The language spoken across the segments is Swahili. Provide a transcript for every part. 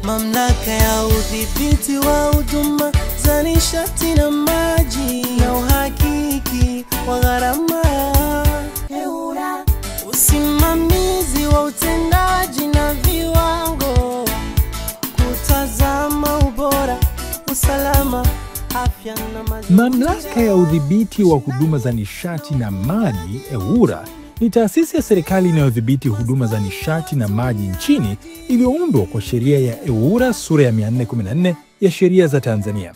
Mamlaka ya udhibiti wa huduma za nishati na maji na uhakiki wa gharama. EWURA, usimamizi wa utendaji na viwango, kutazama ubora, usalama, afya na mazingira. Mamlaka ya udhibiti wa huduma za nishati na maji, EWURA, ni taasisi ya serikali inayodhibiti huduma za nishati na maji nchini, iliyoundwa kwa sheria ya EWURA sura ya 414 ya sheria za Tanzania.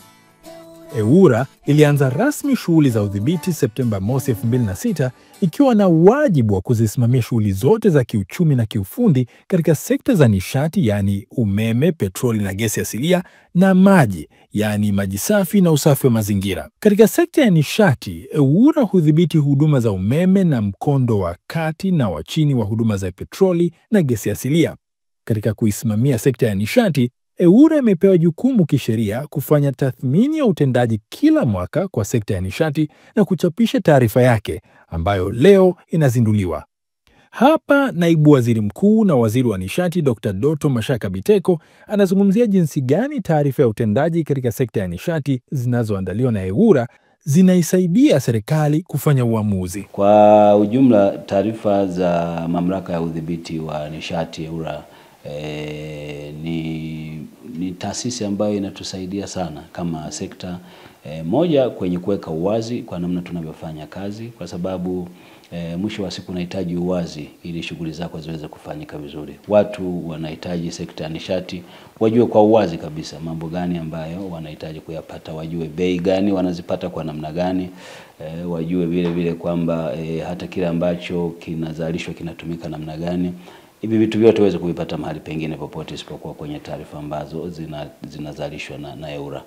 EWURA ilianza rasmi shughuli za udhibiti Septemba mosi 2006, ikiwa na wajibu wa kuzisimamia shughuli zote za kiuchumi na kiufundi katika sekta za nishati, yani umeme, petroli na gesi asilia, na maji, yani maji safi na usafi wa mazingira. Katika sekta ya nishati, EWURA hudhibiti huduma za umeme na mkondo wa kati na wa chini wa huduma za petroli na gesi asilia. Katika kuisimamia sekta ya nishati, EWURA imepewa jukumu kisheria kufanya tathmini ya utendaji kila mwaka kwa sekta ya nishati na kuchapisha taarifa yake, ambayo leo inazinduliwa. Hapa Naibu Waziri Mkuu na Waziri wa Nishati Dr. Doto Mashaka Biteko anazungumzia jinsi gani taarifa ya utendaji katika sekta ya nishati zinazoandaliwa na EWURA zinaisaidia serikali kufanya uamuzi. Kwa ujumla, taarifa za Mamlaka ya Udhibiti wa Nishati EWURA ni taasisi ambayo inatusaidia sana kama sekta moja kwenye kuweka uwazi kwa namna tunavyofanya kazi, kwa sababu mwisho wa siku unahitaji uwazi ili shughuli zako ziweze kufanyika vizuri. Watu wanahitaji sekta ya nishati wajue kwa uwazi kabisa mambo gani ambayo wanahitaji kuyapata, wajue bei gani wanazipata kwa namna gani, wajue vile vile kwamba hata kile ambacho kinazalishwa kinatumika namna gani. Hivi vitu vyote uweze kuvipata mahali pengine popote isipokuwa kwenye taarifa ambazo zinazalishwa na EWURA.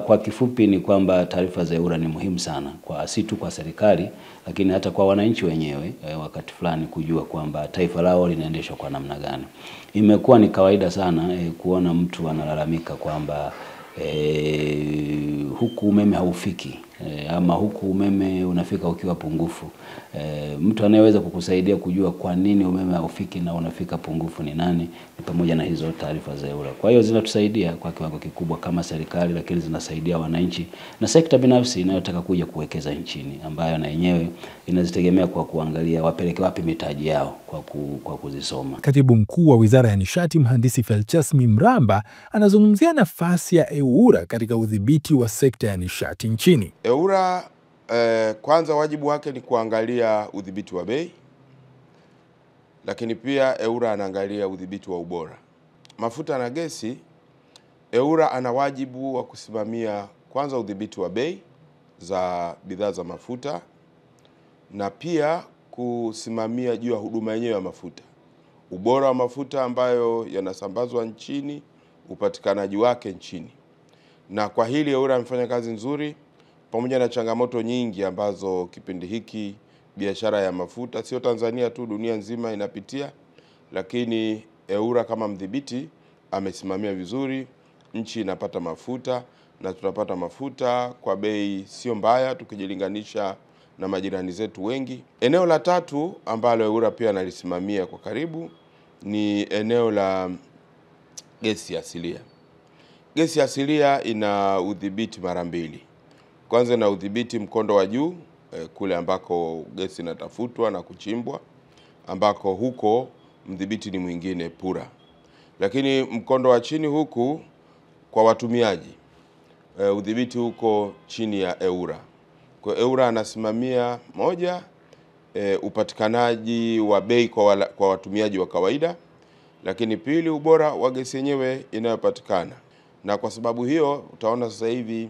Kwa kifupi ni kwamba taarifa za EWURA ni muhimu sana, si tu kwa serikali, lakini hata kwa wananchi wenyewe wakati fulani kujua kwamba taifa lao linaendeshwa kwa namna gani. Imekuwa ni kawaida sana kuona mtu analalamika kwamba huku umeme haufiki, ama huku umeme unafika ukiwa pungufu. Mtu anayeweza kukusaidia kujua kwa nini umeme haufiki na unafika pungufu ni nani, ni pamoja na hizo taarifa za EWURA. Kwa hiyo zinatusaidia kwa kiwango kikubwa kama serikali, lakini zinasaidia wananchi na sekta binafsi inayotaka kuja kuwekeza nchini, ambayo na yenyewe inazitegemea kwa kuangalia wapeleke wapi mitaji yao kwa kuzisoma. Katibu Mkuu wa Wizara ya Nishati, Mhandisi Felchesmi Mramba, anazungumzia nafasi ya EWURA katika udhibiti wa sekta ya nishati nchini. EWURA kwanza wajibu wake ni kuangalia udhibiti wa bei, lakini pia EWURA anaangalia udhibiti wa ubora. Mafuta na gesi, EWURA ana wajibu wa kusimamia kwanza udhibiti wa bei za bidhaa za mafuta, na pia kusimamia juu ya huduma yenyewe ya mafuta, ubora wa mafuta ambayo yanasambazwa nchini, upatikanaji wake nchini. Na kwa hili EWURA amefanya kazi nzuri, pamoja na changamoto nyingi ambazo kipindi hiki biashara ya mafuta sio Tanzania tu, dunia nzima inapitia, lakini EWURA kama mdhibiti amesimamia vizuri, nchi inapata mafuta na tunapata mafuta kwa bei sio mbaya tukijilinganisha na majirani zetu wengi. Eneo la tatu ambalo EWURA pia analisimamia kwa karibu ni eneo la gesi asilia. Gesi asilia ina udhibiti mara mbili. Kwanza na udhibiti mkondo wa juu, kule ambako gesi inatafutwa na kuchimbwa, ambako huko mdhibiti ni mwingine PURA. Lakini mkondo wa chini huku kwa watumiaji, udhibiti huko chini ya EWURA. Kwa EWURA anasimamia moja, upatikanaji wa bei kwa watumiaji wa kawaida, lakini pili, ubora wa gesi yenyewe inayopatikana. Na kwa sababu hiyo utaona sasa hivi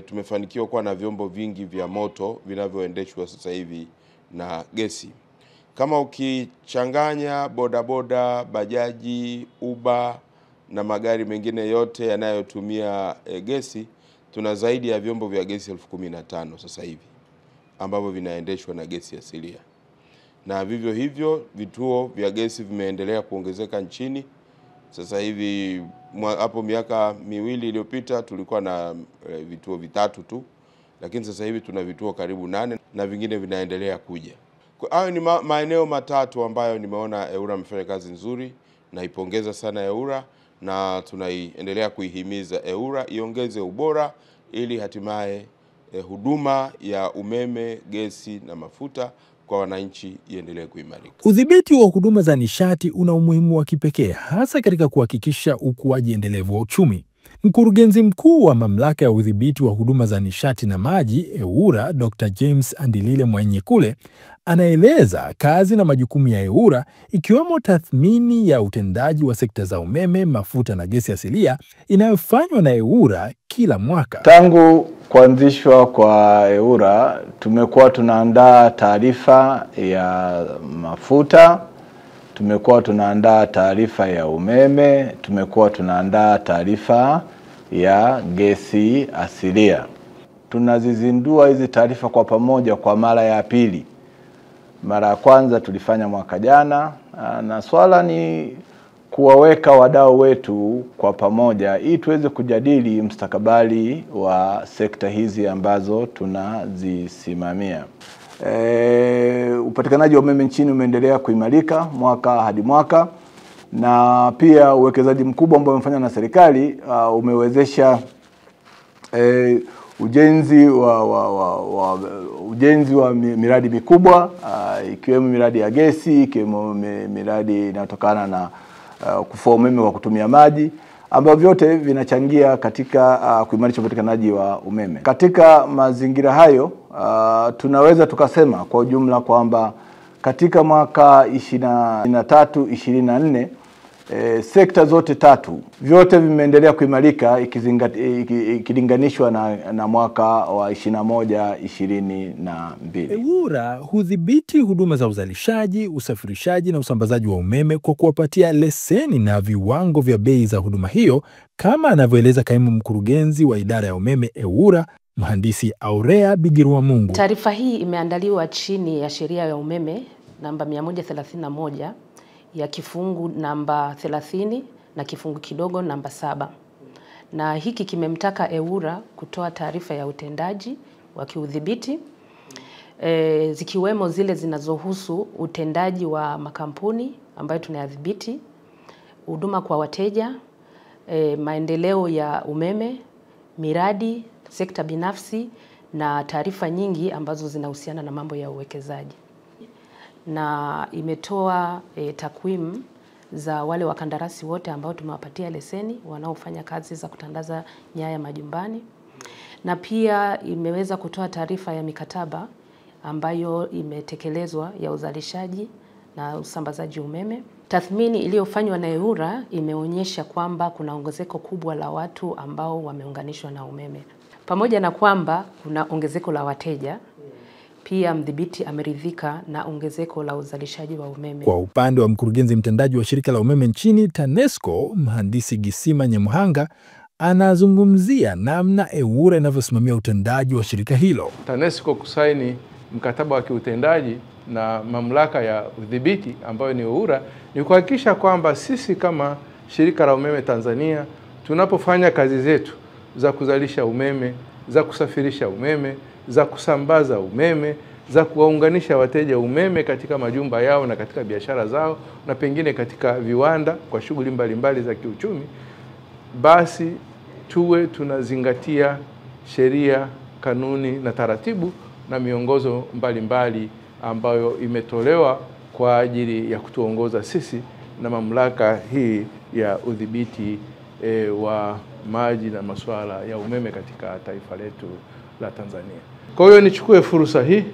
tumefanikiwa kuwa na vyombo vingi vya moto vinavyoendeshwa sasa hivi na gesi. Kama ukichanganya bodaboda, bajaji, Uber na magari mengine yote yanayotumia gesi, tuna zaidi ya vyombo vya gesi 15,000 sasa hivi ambavyo vinaendeshwa na gesi asilia. Na vivyo hivyo vituo vya gesi vimeendelea kuongezeka nchini. Sasa hivi hapo miaka miwili iliyopita tulikuwa na vituo 3 tu, lakini sasa hivi tuna vituo karibu 8 na vingine vinaendelea kuja. Hayo ni maeneo matatu ambayo nimeona EWURA amefanya kazi nzuri, na ipongeza sana EWURA, na tunaiendelea kuihimiza EWURA iongeze ubora ili hatimaye huduma ya umeme, gesi na mafuta kwa wananchi iendelee kuimarika. Udhibiti wa huduma za nishati una umuhimu wa kipekee hasa katika kuhakikisha ukuaji endelevu wa uchumi. Mkurugenzi mkuu wa Mamlaka ya Udhibiti wa Huduma za Nishati na Maji, EWURA, Dr. James Andilile Mwenyekule, anaeleza kazi na majukumu ya EWURA ikiwemo tathmini ya utendaji wa sekta za umeme, mafuta na gesi asilia inayofanywa na EWURA kila mwaka. Tangu kuanzishwa kwa EWURA tumekuwa tunaandaa taarifa ya mafuta, tumekuwa tunaandaa taarifa ya umeme, tumekuwa tunaandaa taarifa ya gesi asilia. Tunazizindua hizi taarifa kwa pamoja kwa mara ya pili. Mara ya kwanza tulifanya mwaka jana, na swala ni kuwaweka wadau wetu kwa pamoja ili tuweze kujadili mustakabali wa sekta hizi ambazo tunazisimamia. Upatikanaji wa umeme nchini umeendelea kuimarika mwaka hadi mwaka, na pia uwekezaji mkubwa ambao umefanywa na serikali umewezesha ujenzi wa miradi mikubwa, ikiwemo miradi ya gesi, ikiwemo miradi inayotokana na kufua umeme kwa kutumia maji, ambavyo vyote vinachangia katika kuimarisha upatikanaji wa umeme. Katika mazingira hayo tunaweza tukasema kwa ujumla kwamba katika mwaka 23-24 sekta zote tatu vyote vimeendelea kuimarika ikilinganishwa na mwaka wa 21-22. EWURA hudhibiti huduma za uzalishaji, usafirishaji na usambazaji wa umeme kwa kuwapatia leseni na viwango vya bei za huduma hiyo, kama anavyoeleza kaimu mkurugenzi wa idara ya umeme EWURA, Mhandisi Aurea Bigirwamungu. Taarifa hii imeandaliwa chini ya sheria ya umeme namba 131 ya kifungu namba 30 na kifungu kidogo namba 7. Na hiki kimemtaka EWURA kutoa taarifa ya utendaji wa kiudhibiti zikiwemo zile zinazohusu utendaji wa makampuni ambayo tunayadhibiti, huduma kwa wateja, maendeleo ya umeme, miradi, sekta binafsi na taarifa nyingi ambazo zinahusiana na mambo ya uwekezaji. Na imetoa takwimu za wale wakandarasi wote ambao tumewapatia leseni wanaofanya kazi za kutandaza nyaya majumbani, na pia imeweza kutoa taarifa ya mikataba ambayo imetekelezwa ya uzalishaji na usambazaji umeme. Tathmini iliyofanywa na EWURA imeonyesha kwamba kuna ongezeko kubwa la watu ambao wameunganishwa na umeme. Pamoja na kwamba kuna ongezeko la wateja, pia mdhibiti ameridhika na ongezeko la uzalishaji wa umeme. Kwa upande wa mkurugenzi mtendaji wa shirika la umeme nchini TANESCO, Mhandisi Gisima Nyemuhanga, anazungumzia namna EWURA inavyosimamia utendaji wa shirika hilo. TANESCO kusaini mkataba wa kiutendaji na mamlaka ya udhibiti ambayo ni EWURA ni kuhakikisha kwamba sisi kama shirika la umeme Tanzania tunapofanya kazi zetu za kuzalisha umeme, za kusafirisha umeme, za kusambaza umeme, za kuwaunganisha wateja umeme katika majumba yao na katika biashara zao na pengine katika viwanda kwa shughuli mbalimbali za kiuchumi, basi tuwe tunazingatia sheria, kanuni na taratibu na miongozo mbalimbali ambayo imetolewa kwa ajili ya kutuongoza sisi na mamlaka hii ya udhibiti wa maji na masuala ya umeme katika taifa letu la Tanzania. Kwa hiyo nichukue fursa hii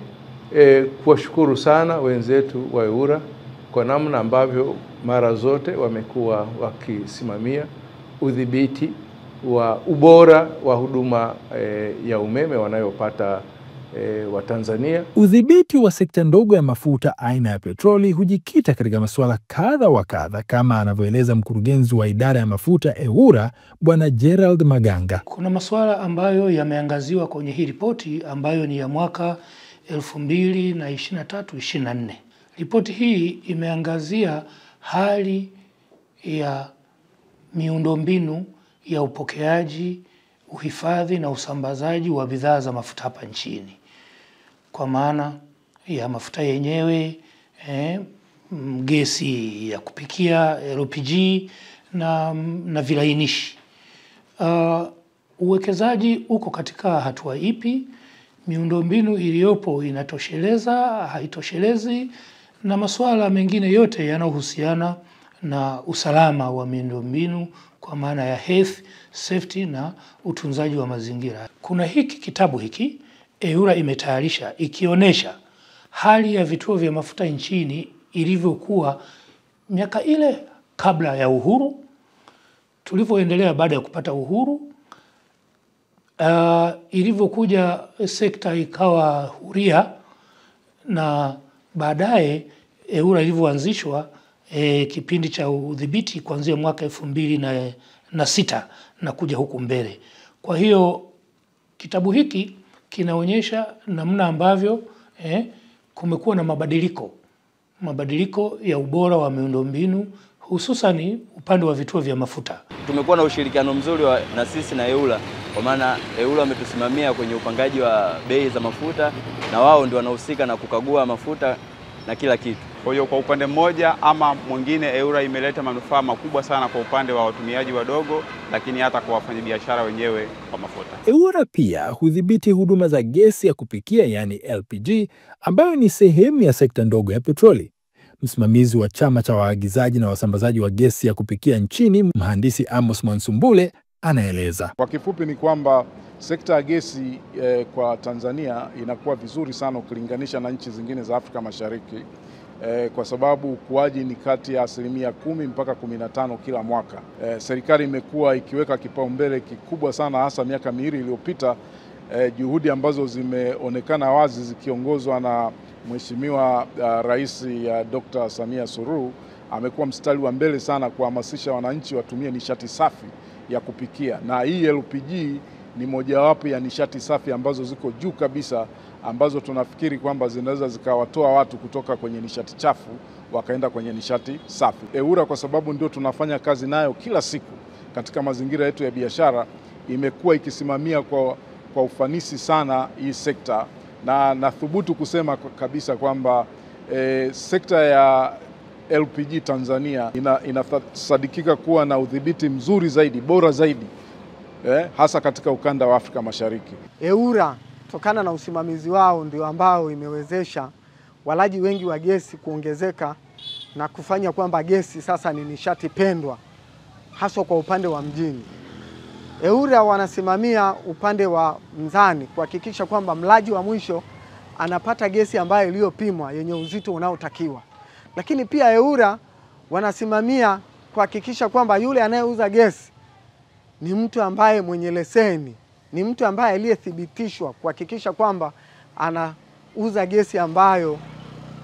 kuwashukuru sana wenzetu wa EWURA kwa namna ambavyo mara zote wamekuwa wakisimamia udhibiti wa ubora wa huduma ya umeme wanayopata wa Tanzania. Udhibiti wa sekta ndogo ya mafuta aina ya petroli hujikita katika masuala kadha wa kadha, kama anavyoeleza mkurugenzi wa idara ya mafuta EWURA, Bwana Gerald Maganga. Kuna masuala ambayo yameangaziwa kwenye hii ripoti ambayo ni ya mwaka 2023-24. Ripoti hii imeangazia hali ya miundombinu ya upokeaji, uhifadhi na usambazaji wa bidhaa za mafuta hapa nchini, kwa maana ya mafuta yenyewe, gesi ya kupikia LPG na vilainishi. Uwekezaji uko katika hatua ipi? Miundombinu iliyopo inatosheleza, haitoshelezi, na masuala mengine yote yanayohusiana na usalama wa miundombinu kwa maana ya health, safety na utunzaji wa mazingira. Kuna kitabu hiki EWURA imetayarisha ikionyesha hali ya vituo vya mafuta nchini ilivyokuwa miaka ile kabla ya uhuru, tulivyoendelea baada ya kupata uhuru, ilivyokuja sekta ikawa huria, na baadaye EWURA ilivyoanzishwa kipindi cha udhibiti kuanzia mwaka 2006 na kuja huku mbele. Kwa hiyo kitabu hiki kinaonyesha namna ambavyo kumekuwa na mabadiliko ya ubora wa miundombinu, hususan upande wa vituo vya mafuta. Tumekuwa na ushirikiano mzuri na sisi na EWURA, kwa maana EWURA wametusimamia kwenye upangaji wa bei za mafuta, na wao ndio wanahusika na kukagua mafuta na kila kitu. Kwa hiyo kwa upande mmoja ama mwingine, EWURA imeleta manufaa makubwa sana kwa upande wa watumiaji wadogo, lakini hata kwa wafanyabiashara wenyewe wa mafuta. EWURA pia hudhibiti huduma za gesi ya kupikia yani LPG, ambayo ni sehemu ya sekta ndogo ya petroli. Msimamizi wa chama cha waagizaji na wasambazaji wa gesi ya kupikia nchini, Mhandisi Amos Mwansumbule, anaeleza. Kwa kifupi ni kwamba sekta ya gesi kwa Tanzania inakuwa vizuri sana ukilinganisha na nchi zingine za Afrika Mashariki, kwa sababu ukuaji ni kati ya 10% mpaka 15% kila mwaka. Serikali imekuwa ikiweka kipaumbele kikubwa sana, hasa miaka miwili iliyopita, juhudi ambazo zimeonekana wazi zikiongozwa na Mheshimiwa Rais Dr. Samia Suluhu. Amekuwa mstari wa mbele sana kuhamasisha wananchi watumie nishati safi ya kupikia, na hii LPG ni mojawapo ya nishati safi ambazo ziko juu kabisa, ambazo tunafikiri kwamba zinaweza zikawatoa watu kutoka kwenye nishati chafu wakaenda kwenye nishati safi. EWURA kwa sababu ndio tunafanya kazi nayo kila siku katika mazingira yetu ya biashara, imekuwa ikisimamia kwa ufanisi sana hii sekta, na nathubutu kusema kabisa kwamba sekta ya LPG Tanzania inasadikika kuwa na udhibiti mzuri zaidi, bora zaidi, hasa katika ukanda wa Afrika Mashariki. EWURA tokana na usimamizi wao ndio ambao imewezesha walaji wengi wa gesi kuongezeka na kufanya kwamba gesi sasa ni nishati pendwa haswa kwa upande wa mjini. EWURA wanasimamia upande wa mzani kuhakikisha kwamba mlaji wa mwisho anapata gesi ambayo iliyopimwa yenye uzito unaotakiwa. Lakini pia EWURA wanasimamia kuhakikisha kwamba yule anayeuza gesi ni mtu ambaye mwenye leseni, ni mtu ambaye aliyethibitishwa kuhakikisha kwamba anauza gesi ambayo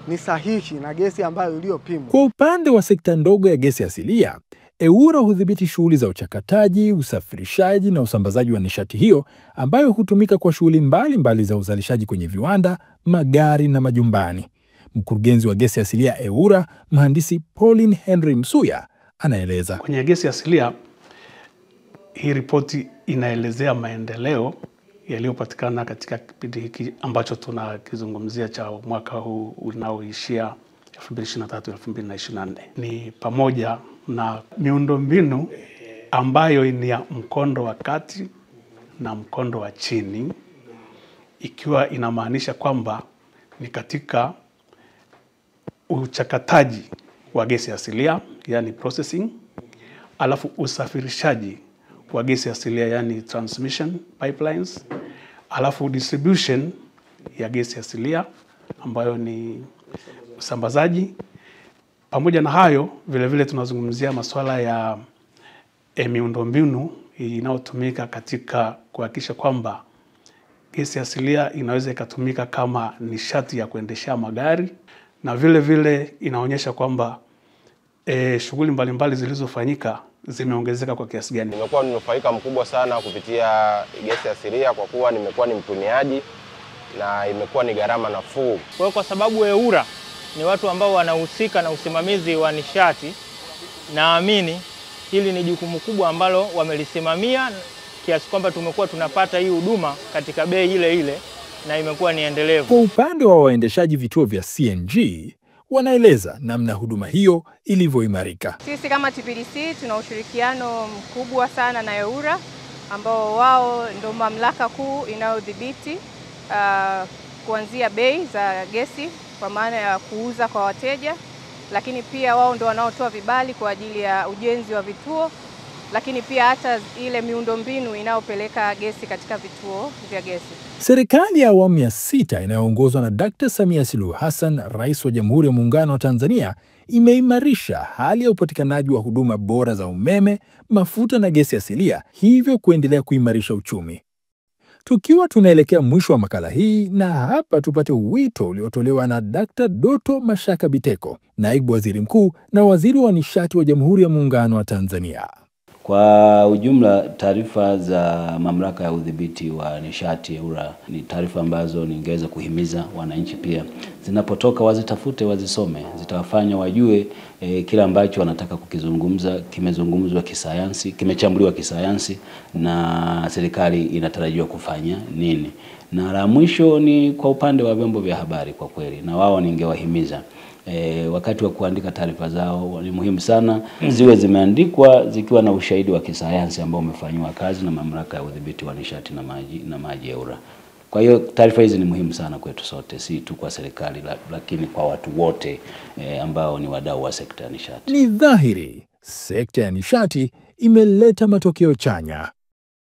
ni sahihi na gesi ambayo iliyopimwa. Kwa upande wa sekta ndogo ya gesi asilia, EWURA hudhibiti shughuli za uchakataji, usafirishaji na usambazaji wa nishati hiyo, ambayo hutumika kwa shughuli mbalimbali za uzalishaji kwenye viwanda, magari na majumbani. Mkurugenzi wa gesi asilia EWURA, Mhandisi Pauline Henry Msuya, anaeleza. Kwenye gesi asilia, hii ripoti inaelezea maendeleo yaliyopatikana katika kipindi hiki ambacho tunakizungumzia cha mwaka huu unaoishia 2023-2024. Ni pamoja na miundombinu ambayo ni ya mkondo wa kati na mkondo wa chini, ikiwa inamaanisha kwamba ni katika uchakataji wa gesi asilia, yani processing, alafu usafirishaji wa gesi asilia, yani transmission pipelines, alafu distribution ya gesi asilia ambayo ni usambazaji. Pamoja na hayo, vile vile tunazungumzia masuala ya miundombinu inayotumika katika kuhakikisha kwamba gesi asilia inaweza ikatumika kama nishati ya kuendeshea magari, na vile vile inaonyesha kwamba shughuli mbalimbali zilizofanyika zimeongezeka kwa kiasi gani. Nimekuwa mnufaika mkubwa sana kupitia gesi asilia kwa kuwa nimekuwa ni mtumiaji na imekuwa ni gharama nafuu. Kwa sababu EWURA ni watu ambao wanahusika na usimamizi wa nishati, naamini hili ni jukumu kubwa ambalo wamelisimamia kiasi kwamba tumekuwa tunapata hii huduma katika bei ile ile na imekuwa ni endelevu. Kwa upande wa waendeshaji vituo vya CNG, wanaeleza namna huduma hiyo ilivyoimarika. Sisi kama TPDC tuna ushirikiano mkubwa sana na EWURA ambao wao ndio mamlaka kuu inayodhibiti kuanzia bei za gesi kwa maana ya kuuza kwa wateja, lakini pia wao ndio wanaotoa vibali kwa ajili ya ujenzi wa vituo, lakini pia hata ile miundombinu inayopeleka gesi katika vituo vya gesi. Serikali ya awamu ya 6 inayoongozwa na Dr. Samia Suluhu Hassan, Rais wa Jamhuri ya Muungano wa Tanzania, imeimarisha hali ya upatikanaji wa huduma bora za umeme, mafuta na gesi asilia, hivyo kuendelea kuimarisha uchumi. Tukiwa tunaelekea mwisho wa makala hii, na hapa tupate wito uliotolewa na Dr. Doto Mashaka Biteko, Naibu Waziri Mkuu na Waziri wa Nishati wa Jamhuri ya Muungano wa Tanzania. Kwa ujumla, taarifa za Mamlaka ya Udhibiti wa Nishati EWURA ni taarifa ambazo ningeweza kuhimiza wananchi pia zinapotoka wazitafute, wazisome, zitawafanya wajue kila ambacho wanataka kukizungumza kimezungumzwa kisayansi, kimechambuliwa kisayansi na serikali inatarajiwa kufanya nini. Na la mwisho ni kwa upande wa vyombo vya habari, kwa kweli na wao ningewahimiza wakati wa kuandika taarifa zao ni muhimu sana ziwe zimeandikwa zikiwa na ushahidi wa kisayansi ambao umefanywa kazi na Mamlaka ya Udhibiti wa Nishati na Maji EWURA. Kwa hiyo taarifa hizi ni muhimu sana kwetu sote, si tu kwa serikali lakini kwa watu wote ambao ni wadau wa sekta ya nishati. Ni dhahiri sekta ya nishati imeleta matokeo chanya.